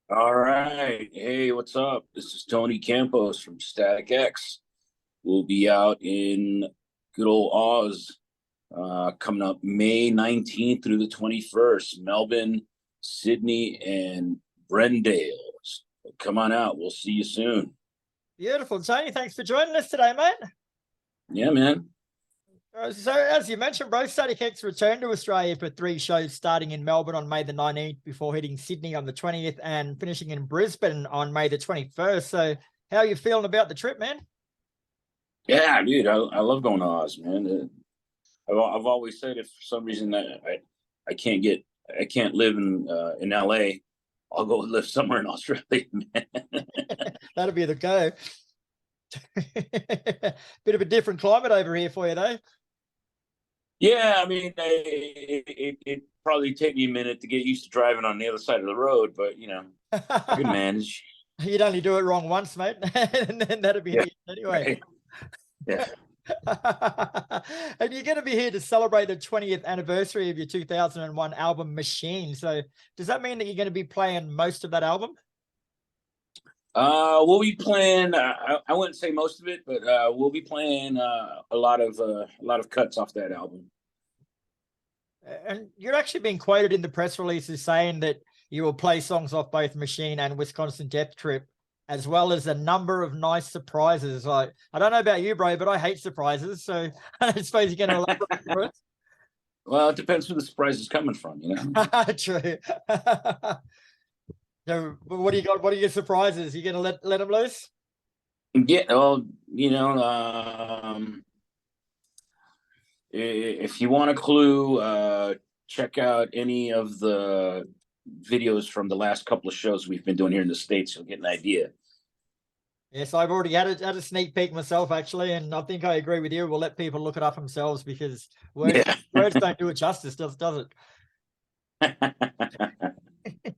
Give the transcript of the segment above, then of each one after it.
All right. Hey, what's up? This is Tony Campos from Static X. We'll be out in good old Oz coming up May 19th through the 21st. Melbourne, Sydney, and Brendale. So come on out. We'll see you soon. Beautiful, Tony. Thanks for joining us today, mate. Yeah, man. So, as you mentioned, bro, Static X returned to Australia for 3 shows, starting in Melbourne on May the 19th, before hitting Sydney on the 20th and finishing in Brisbane on May the 21st. So, how are you feeling about the trip, man? Yeah, dude. I love going to Oz, man. I've always said if for some reason I can't I can't live in LA, I'll go live somewhere in Australia, man. That'll be the go. Bit of a different climate over here for you, though. Yeah, I mean, it probably take me a minute to get used to driving on the other side of the road, but I can manage. You'd only do it wrong once, mate, and then that'd be Yeah, the end anyway. right. Yeah. And you're going to be here to celebrate the 20th anniversary of your 2001 album Machine. So does that mean that you're going to be playing most of that album? We'll be playing. I wouldn't say most of it, but we'll be playing a lot of cuts off that album. And you're actually being quoted in the press releases saying that you will play songs off both Machine and Wisconsin Death Trip, as well as a number of nice surprises. Like, I don't know about you, bro, but I hate surprises. So I suppose you're going to elaborate for us. Well, it depends who the surprise is coming from, True. So what do you got? What are your surprises? You going to let them loose? Yeah, well, if you want a clue, check out any of the videos from the last couple of shows we've been doing here in the States. You'll get an idea. Yes, I've already had a sneak peek myself, actually, and I think I agree with you. We'll let people look it up themselves because words Yeah. words don't do it justice, does it?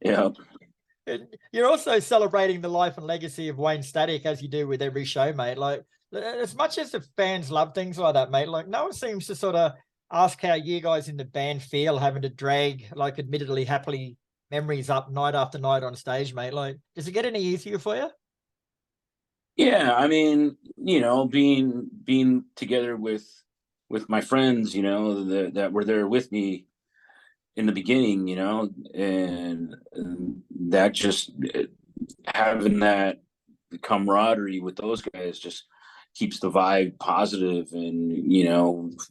Yeah. You're also celebrating the life and legacy of Wayne Static, as you do with every show, mate. Like, as much as the fans love things like that, mate, like no one seems to sort of ask how you guys in the band feel having to drag, like, admittedly happily memories up night after night on stage, mate. Like, does it get any easier for you? Yeah, I mean, being together with my friends, that were there with me in the beginning, and that just having that camaraderie with those guys just keeps the vibe positive, and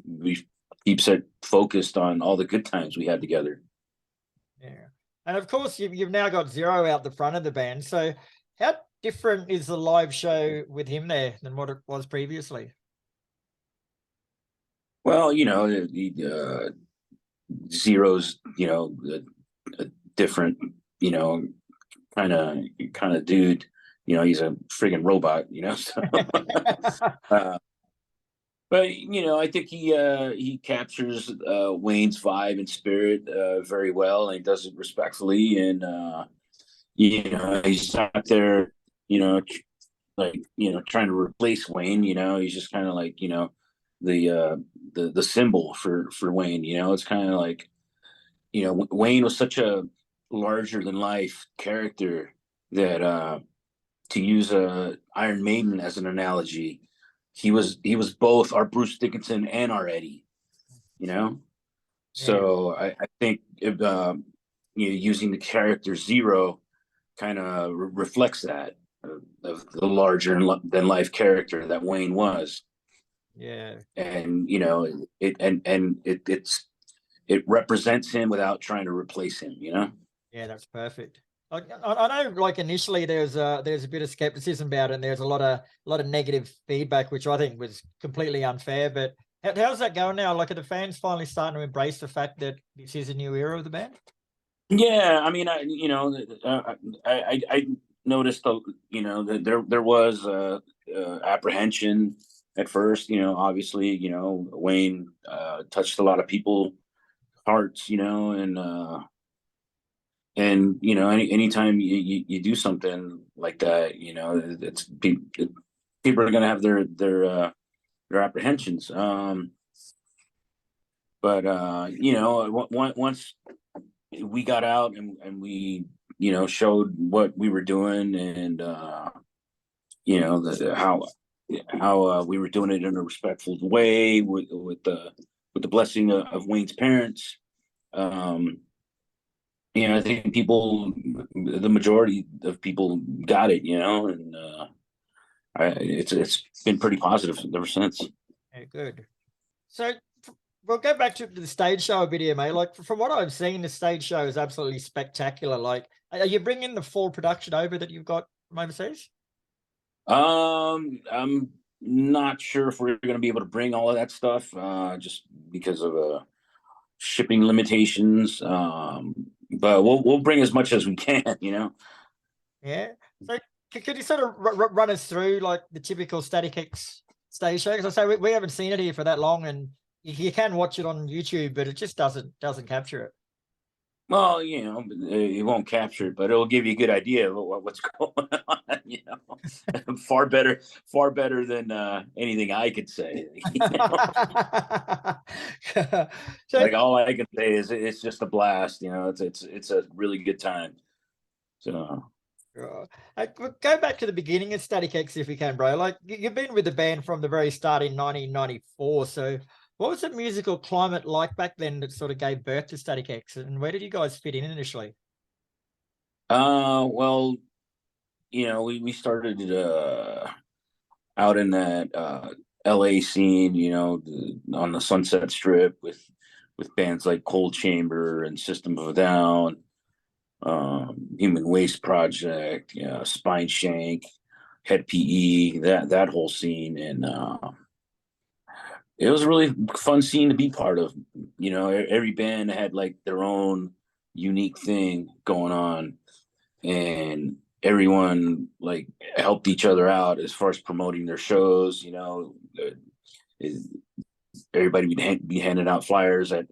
we keeps it focused on all the good times we had together. Yeah. And of course, you've now got Zero out the front of the band. So, how different is the live show with him there than what it was previously? Well, the Zero's, a different, kind of dude. He's a friggin' robot. So, uh, but I think he captures Wayne's vibe and spirit very well, and he does it respectfully. And he's not there, trying to replace Wayne. He's just kind of like the symbol for Wayne. It's kind of like Wayne was such a larger than life character that to use Iron Maiden as an analogy, he was both our Bruce Dickinson and our Eddie, you know. Yeah. So I think if, using the character Zero kind of reflects that of the larger than life character that Wayne was, Yeah. and it represents him without trying to replace him. Yeah, that's perfect. I know, like initially there's a bit of skepticism about it, and there's a lot of negative feedback, which I think was completely unfair. But how's that going now? Like, are the fans finally starting to embrace the fact that this is a new era of the band? Yeah, I mean, I noticed that there was apprehension at first. Obviously, Wayne touched a lot of people hearts, and anytime you do something like that, people are gonna have their apprehensions. But once we got out and we showed what we were doing, and how we were doing it in a respectful way with the blessing of Wayne's parents. Um, I think the majority of people got it, and it's been pretty positive ever since. Yeah, good. So we'll go back to the stage show a bit here, mate. Like from what I've seen, the stage show is absolutely spectacular. Like, are you bringing the full production over that you've got from overseas? I'm not sure if we're going to be able to bring all of that stuff, just because of shipping limitations. But we'll bring as much as we can. Yeah. So could you sort of run us through like the typical Static X stage show? Because I say we haven't seen it here for that long, and you can watch it on YouTube, but it just doesn't capture it. Well, it won't capture it, but it'll give you a good idea of what's going on. Far better than anything I could say. So Like all I can say is it's just a blast. It's a really good time. So. go back to the beginning of Static X if we can, bro. Like you've been with the band from the very start in 1994. So what was the musical climate like back then that sort of gave birth to Static X, and where did you guys fit in initially? Well, we started out in that LA scene, on the Sunset Strip with bands like Cold Chamber and System of a Down, Human Waste Project, Spine Shank, Head PE, that whole scene, and it was a really fun scene to be part of. Every band had like their own unique thing going on, and everyone like helped each other out as far as promoting their shows. Everybody would be handing out flyers at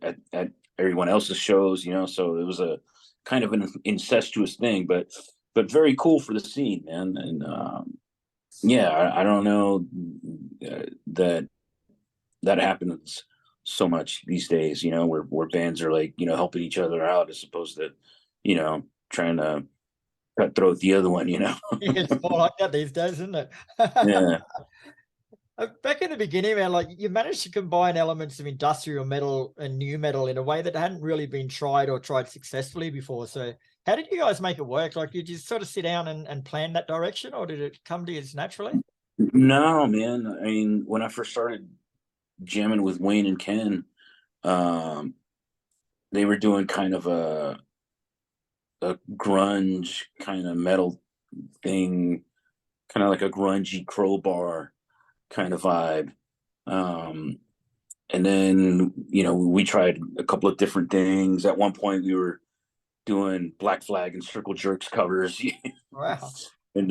everyone else's shows. So it was a kind of an incestuous thing, but very cool for the scene, man. And yeah, I don't know that happens so much these days. Where bands are like helping each other out as opposed to trying to cutthroat the other one. It's more like that these days, isn't it? Yeah. Back in the beginning, man, like you managed to combine elements of industrial metal and new metal in a way that hadn't really been tried successfully before. So, how did you guys make it work? Like, did you sort of sit down and plan that direction, or did it come to you naturally? No, man. I mean, when I first started jamming with Wayne and Ken, um, they were doing kind of a grunge kind of metal thing, kind of like a grungy Crowbar kind of vibe. Um, and then we tried a couple of different things. At one point, we were doing Black Flag and Circle Jerks covers, Wow. and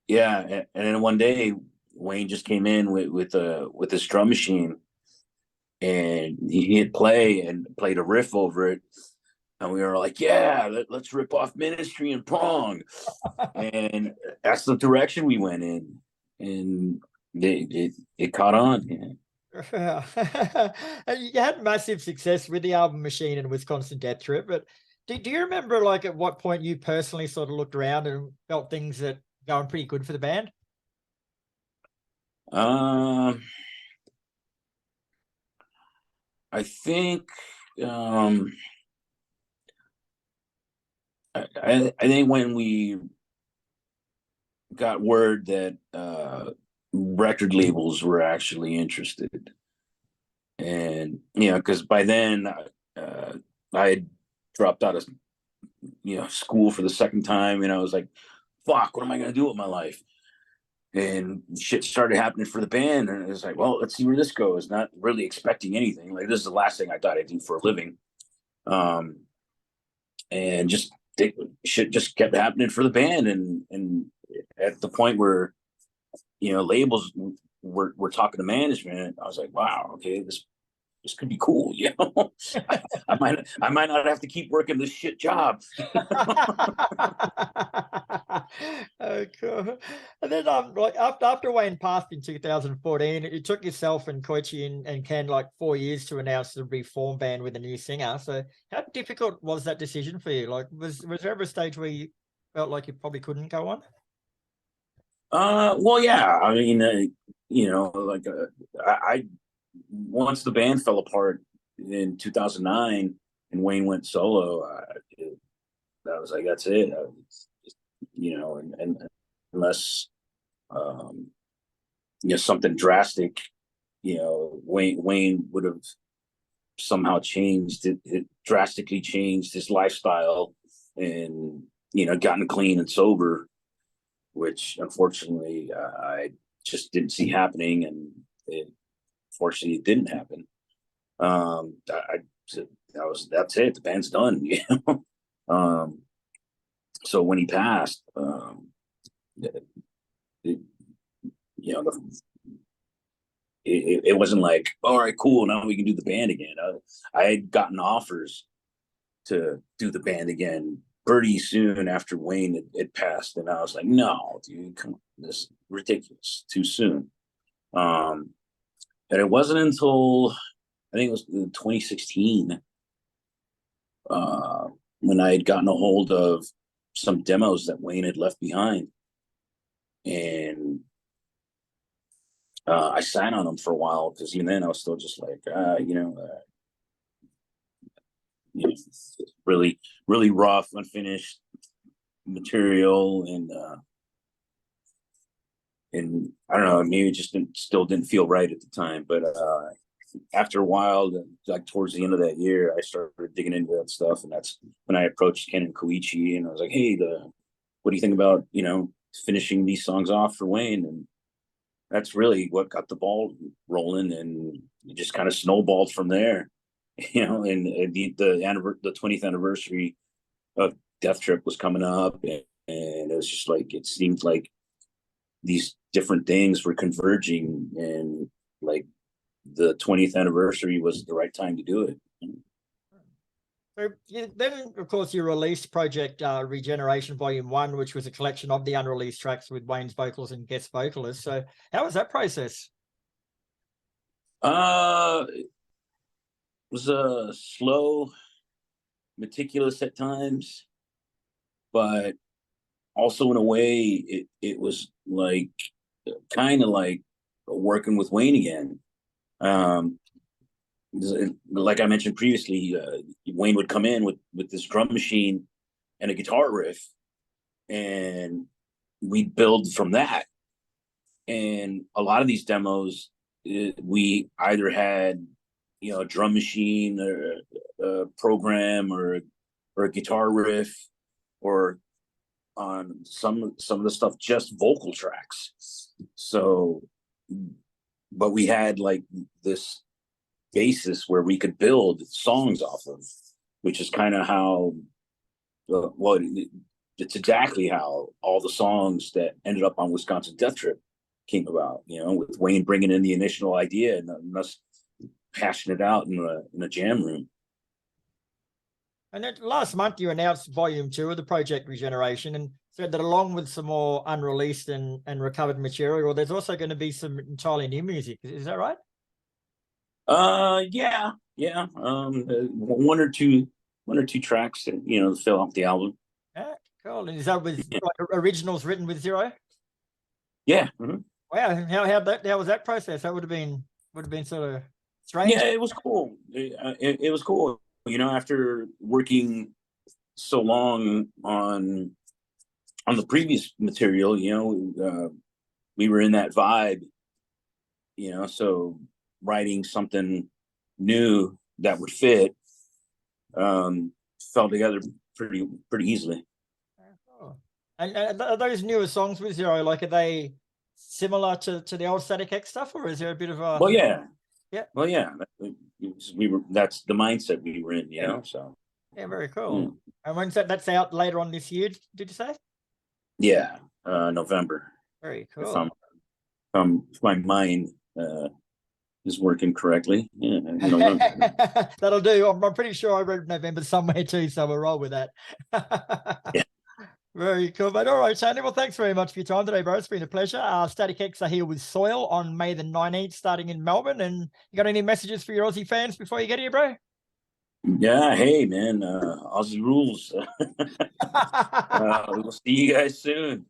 yeah, and then one day Wayne just came in with his drum machine, and he hit play and played a riff over it, and we were like, yeah, let's rip off Ministry and Prong, and that's the direction we went in, and it caught on. Yeah. And you had massive success with the album Machine and Wisconsin Death Trip, but do you remember like at what point you personally sort of looked around and felt things that going pretty good for the band? Um, I think um, I think when we got word that record labels were actually interested, and because by then I had dropped out of school for the second time, and I was like, "Fuck, what am I gonna do with my life?" And shit started happening for the band, and it was like, "Well, let's see where this goes." Not really expecting anything. Like this is the last thing I thought I'd do for a living, um, and shit just kept happening for the band, and at the point where labels were talking to management, I was like, wow, okay, this could be cool. I might not have to keep working this shit job. Oh, cool. And then like after Wayne passed in 2014, it took yourself and Koichi and Ken like 4 years to announce the reform band with a new singer. So how difficult was that decision for you? Like, was there ever a stage where you felt like you probably couldn't go on? Well, yeah. I mean, like I once the band fell apart in 2009 and Wayne went solo, that was like that's it. And unless something drastic, Wayne would have somehow changed it drastically changed his lifestyle and gotten clean and sober, which unfortunately I just didn't see happening, and fortunately it didn't happen. That's it. The band's done. So when he passed, it, it wasn't like, all right, cool, now we can do the band again. I had gotten offers to do the band again pretty soon after Wayne had passed, and I was like, no, dude, come on, this is ridiculous, too soon. And it wasn't until I think it was 2016 when I had gotten a hold of some demos that Wayne had left behind, and I sat on them for a while because even then I was still just like, really, really rough, unfinished material, and I don't know, maybe it just still didn't feel right at the time. But after a while, like towards the end of that year, I started digging into that stuff, and that's when I approached Ken and Koichi, and I was like, hey, what do you think about finishing these songs off for Wayne? And that's really what got the ball rolling, and it just kind of snowballed from there. And the 20th anniversary of Death Trip was coming up, and it was just like it seemed like these different things were converging, and like the 20th anniversary was the right time to do it. So then, of course, you released Project Regeneration Volume 1, which was a collection of the unreleased tracks with Wayne's vocals and guest vocalists. So how was that process? It was slow, meticulous at times, but also in a way, it was like kind of like working with Wayne again. Like I mentioned previously, Wayne would come in with this drum machine and a guitar riff, and we'd build from that. And a lot of these demos, we either had a drum machine or a program or a guitar riff, or on some of the stuff just vocal tracks. So, but we had like this basis where we could build songs off of, which is kind of how it's exactly how all the songs that ended up on Wisconsin Death Trip came about, with Wayne bringing in the initial idea and us hashing it out in a jam room. And then last month you announced Volume 2 of the Project Regeneration, and said that along with some more unreleased and recovered material, there's also going to be some entirely new music. Is that right? Yeah. One or two tracks that fill off the album. Yeah, cool. And is that with like originals written with Zero? Yeah. Mm-hmm. Wow. How was that process? That would have been sort of strange. Yeah, it was cool. It was cool. After working so long on the previous material, we were in that vibe, so writing something new that would fit fell together pretty easily. Oh. And are those newer songs with Zero, like, are they similar to the old Static X stuff, or is there a bit of a? Well, yeah. Yeah. Well, yeah. That's the mindset we were in, so. Yeah, very cool. And when's that's out later on this year, did you say? Yeah, November. Very cool. If my mind is working correctly. Yeah, that'll do. I'm pretty sure I read November somewhere too, so we'll roll with that. Yeah. Very cool, mate. All right, Shane. Well, thanks very much for your time today, bro. It's been a pleasure. Static X are here with Soil on May the 19th, starting in Melbourne. And you got any messages for your Aussie fans before you get here, bro? Yeah, hey man, Aussie rules. We'll see you guys soon.